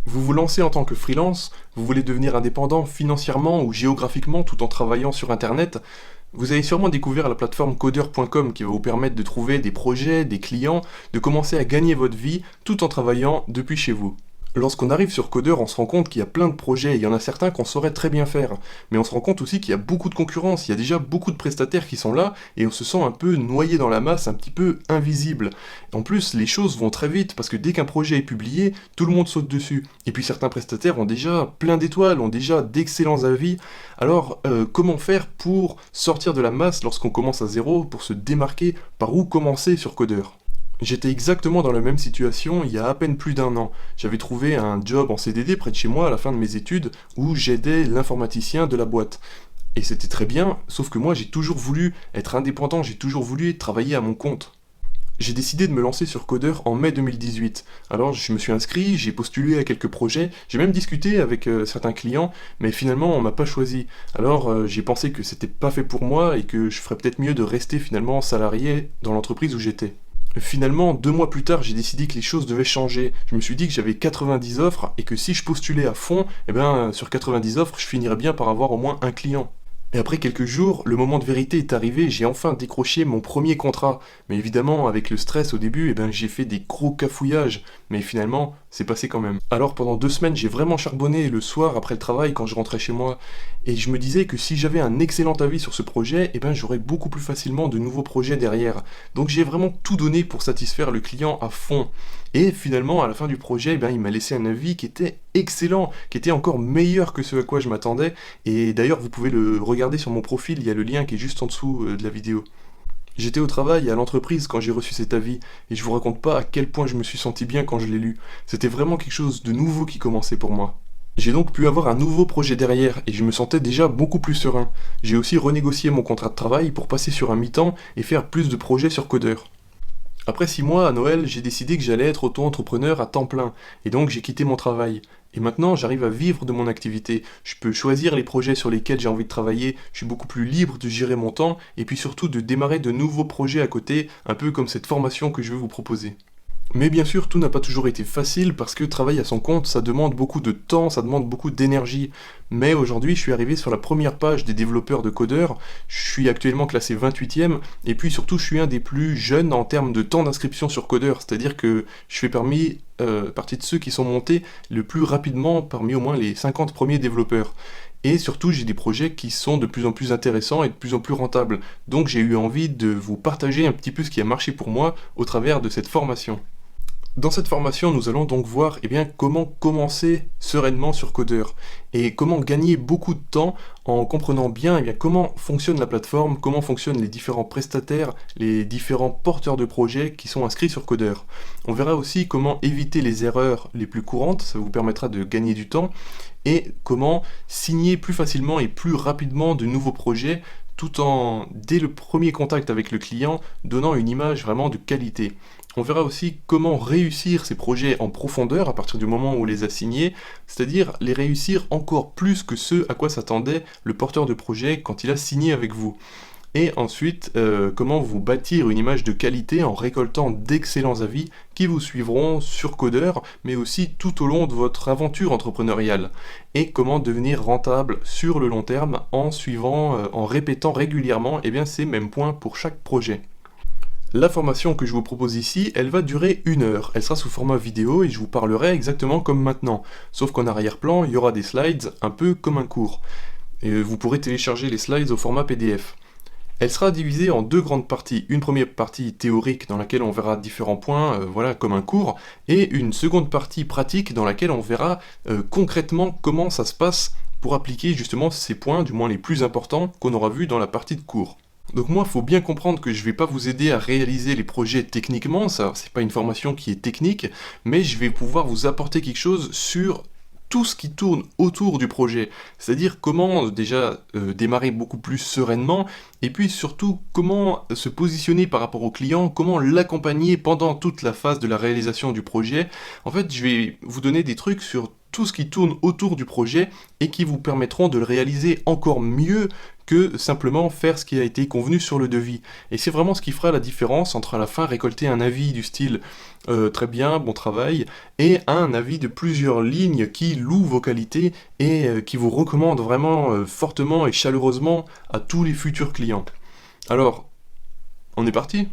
Vous vous lancez en tant que freelance, vous voulez devenir indépendant financièrement ou géographiquement tout en travaillant sur Internet. Vous avez sûrement découvert la plateforme coder.com qui va vous permettre de trouver des projets, des clients, de commencer à gagner votre vie tout en travaillant depuis chez vous. Lorsqu'on arrive sur Coder, on se rend compte qu'il y a plein de projets, il y en a certains qu'on saurait très bien faire, mais on se rend compte aussi qu'il y a beaucoup de concurrence, il y a déjà beaucoup de prestataires qui sont là, et on se sent un peu noyé dans la masse, un petit peu invisible. En plus, les choses vont très vite, parce que dès qu'un projet est publié, tout le monde saute dessus. Et puis certains prestataires ont déjà plein d'étoiles, ont déjà d'excellents avis. Alors, comment faire pour sortir de la masse lorsqu'on commence à zéro, pour se démarquer? Par où commencer sur Coder? J'étais exactement dans la même situation il y a à peine plus d'un an. J'avais trouvé un job en CDD près de chez moi à la fin de mes études où j'aidais l'informaticien de la boîte. Et c'était très bien, sauf que moi j'ai toujours voulu être indépendant, j'ai toujours voulu travailler à mon compte. J'ai décidé de me lancer sur Coder en mai 2018. Alors je me suis inscrit, j'ai postulé à quelques projets, j'ai même discuté avec certains clients, mais finalement on m'a pas choisi. Alors j'ai pensé que c'était pas fait pour moi et que je ferais peut-être mieux de rester finalement salarié dans l'entreprise où j'étais. Finalement, 2 mois plus tard, j'ai décidé que les choses devaient changer. Je me suis dit que j'avais 90 offres et que si je postulais à fond, eh ben, sur 90 offres, je finirais bien par avoir au moins un client. Et après quelques jours, le moment de vérité est arrivé, j'ai enfin décroché mon premier contrat. Mais évidemment, avec le stress au début, eh ben, j'ai fait des gros cafouillages. Mais finalement, c'est passé quand même. Alors pendant 2 semaines, j'ai vraiment charbonné le soir après le travail quand je rentrais chez moi. Et je me disais que si j'avais un excellent avis sur ce projet, eh ben, j'aurais beaucoup plus facilement de nouveaux projets derrière. Donc j'ai vraiment tout donné pour satisfaire le client à fond. Et finalement, à la fin du projet, eh ben, il m'a laissé un avis qui était excellent, qui était encore meilleur que ce à quoi je m'attendais. Et d'ailleurs, vous pouvez le regarder sur mon profil, il y a le lien qui est juste en dessous de la vidéo. J'étais au travail et à l'entreprise quand j'ai reçu cet avis, et je vous raconte pas à quel point je me suis senti bien quand je l'ai lu. C'était vraiment quelque chose de nouveau qui commençait pour moi. J'ai donc pu avoir un nouveau projet derrière, et je me sentais déjà beaucoup plus serein. J'ai aussi renégocié mon contrat de travail pour passer sur un mi-temps et faire plus de projets sur Coder. Après 6 mois, à Noël, j'ai décidé que j'allais être auto-entrepreneur à temps plein, et donc j'ai quitté mon travail. Et maintenant, j'arrive à vivre de mon activité. Je peux choisir les projets sur lesquels j'ai envie de travailler, je suis beaucoup plus libre de gérer mon temps, et puis surtout de démarrer de nouveaux projets à côté, un peu comme cette formation que je vais vous proposer. Mais bien sûr, tout n'a pas toujours été facile parce que travailler à son compte, ça demande beaucoup de temps, ça demande beaucoup d'énergie. Mais aujourd'hui, je suis arrivé sur la première page des développeurs de codeurs, je suis actuellement classé 28e, et puis surtout, je suis un des plus jeunes en termes de temps d'inscription sur codeur, c'est-à-dire que je fais partie de ceux qui sont montés le plus rapidement parmi au moins les 50 premiers développeurs. Et surtout, j'ai des projets qui sont de plus en plus intéressants et de plus en plus rentables. Donc j'ai eu envie de vous partager un petit peu ce qui a marché pour moi au travers de cette formation. Dans cette formation, nous allons donc voir comment commencer sereinement sur Coder et comment gagner beaucoup de temps en comprenant bien comment fonctionne la plateforme, comment fonctionnent les différents prestataires, les différents porteurs de projets qui sont inscrits sur Coder. On verra aussi comment éviter les erreurs les plus courantes, ça vous permettra de gagner du temps, et comment signer plus facilement et plus rapidement de nouveaux projets tout en, dès le premier contact avec le client, donnant une image vraiment de qualité. On verra aussi comment réussir ces projets en profondeur à partir du moment où on les a signés, c'est-à-dire les réussir encore plus que ce à quoi s'attendait le porteur de projet quand il a signé avec vous. Et ensuite, comment vous bâtir une image de qualité en récoltant d'excellents avis qui vous suivront sur Coder, mais aussi tout au long de votre aventure entrepreneuriale. Et comment devenir rentable sur le long terme en suivant, en répétant régulièrement ces mêmes points pour chaque projet. La formation que je vous propose ici, elle va durer 1 heure. Elle sera sous format vidéo et je vous parlerai exactement comme maintenant. Sauf qu'en arrière-plan, il y aura des slides un peu comme un cours. Et vous pourrez télécharger les slides au format PDF. Elle sera divisée en 2 grandes parties. Une première partie théorique dans laquelle on verra différents points, comme un cours, et une seconde partie pratique dans laquelle on verra concrètement comment ça se passe pour appliquer justement ces points, du moins les plus importants, qu'on aura vus dans la partie de cours. Donc moi, il faut bien comprendre que je ne vais pas vous aider à réaliser les projets techniquement, ça, c'est pas une formation qui est technique, mais je vais pouvoir vous apporter quelque chose sur tout ce qui tourne autour du projet, c'est-à-dire comment déjà démarrer beaucoup plus sereinement, et puis surtout comment se positionner par rapport au client, comment l'accompagner pendant toute la phase de la réalisation du projet. En fait, je vais vous donner des trucs sur tout ce qui tourne autour du projet et qui vous permettront de le réaliser encore mieux que simplement faire ce qui a été convenu sur le devis. Et c'est vraiment ce qui fera la différence entre à la fin récolter un avis du style très bien, bon travail, et un avis de plusieurs lignes qui loue vos qualités et qui vous recommande vraiment fortement et chaleureusement à tous les futurs clients. Alors, on est parti?